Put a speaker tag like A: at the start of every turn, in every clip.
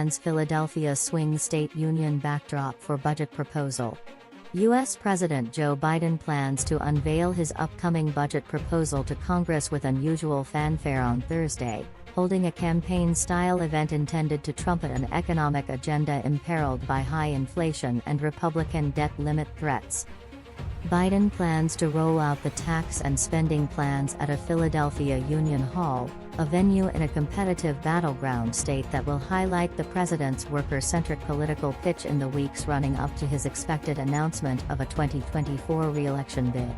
A: Biden's Philadelphia swing state union backdrop for budget proposal. U.S. President Joe Biden plans to unveil his upcoming budget proposal to Congress with unusual fanfare on Thursday, holding a campaign-style event intended to trumpet an economic agenda imperiled by high inflation and Republican debt limit threats. Biden plans to roll out the tax and spending plans at a Philadelphia Union Hall, a venue in a competitive battleground state that will highlight the president's worker-centric political pitch in the weeks running up to his expected announcement of a 2024 re-election bid.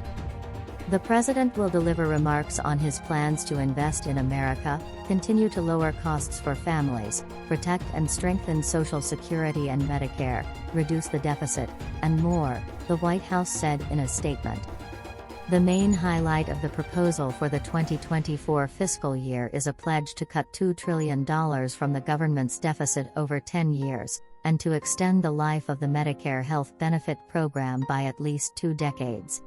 A: The president will deliver remarks on his plans to invest in America, continue to lower costs for families, protect and strengthen Social Security and Medicare, reduce the deficit, and more, the White House said in a statement. The main highlight of the proposal for the 2024 fiscal year is a pledge to cut $2 trillion from the government's deficit over 10 years, and to extend the life of the Medicare health benefit program by at least 2 decades.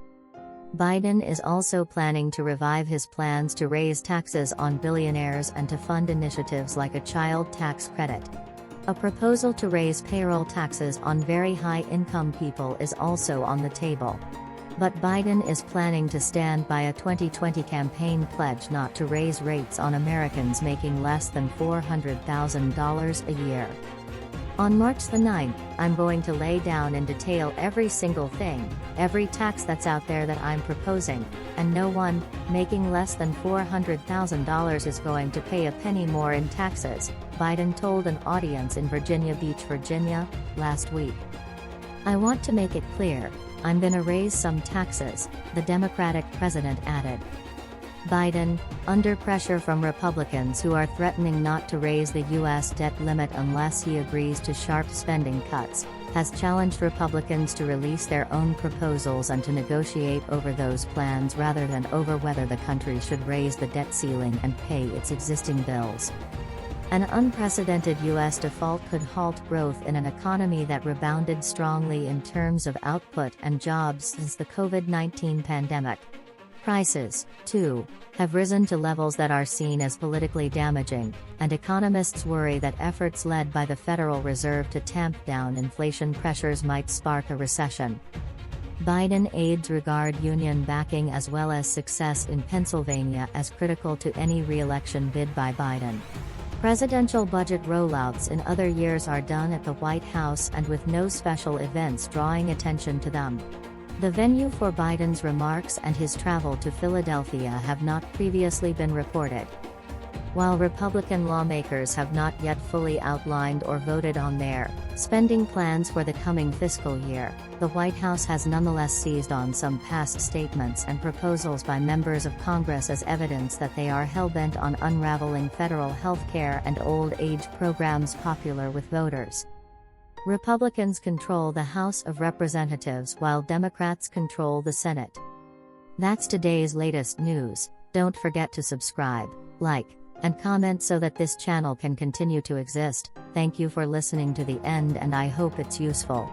A: Biden is also planning to revive his plans to raise taxes on billionaires and to fund initiatives like a child tax credit. A proposal to raise payroll taxes on very high-income people is also on the table. But Biden is planning to stand by a 2020 campaign pledge not to raise rates on Americans making less than $400,000 a year. On March the 9th, I'm going to lay down in detail every single thing, every tax that's out there that I'm proposing, and no one making less than $400,000 is going to pay a penny more in taxes, Biden told an audience in Virginia Beach, Virginia, last week. I want to make it clear, I'm gonna raise some taxes, the Democratic president added. Biden, under pressure from Republicans who are threatening not to raise the U.S. debt limit unless he agrees to sharp spending cuts, has challenged Republicans to release their own proposals and to negotiate over those plans rather than over whether the country should raise the debt ceiling and pay its existing bills. An unprecedented U.S. default could halt growth in an economy that rebounded strongly in terms of output and jobs since the COVID-19 pandemic. Prices, too, have risen to levels that are seen as politically damaging, and economists worry that efforts led by the Federal Reserve to tamp down inflation pressures might spark a recession. Biden aides regard union backing as well as success in Pennsylvania as critical to any re-election bid by Biden. Presidential budget rollouts in other years are done at the White House and with no special events drawing attention to them. The venue for Biden's remarks and his travel to Philadelphia have not previously been reported. While Republican lawmakers have not yet fully outlined or voted on their spending plans for the coming fiscal year, the White House has nonetheless seized on some past statements and proposals by members of Congress as evidence that they are hell-bent on unraveling federal health care and old age programs popular with voters. Republicans control the House of Representatives while Democrats control the Senate. That's today's latest news. Don't forget to subscribe, like, and comment so that this channel can continue to exist. Thank you for listening to the end and I hope it's useful.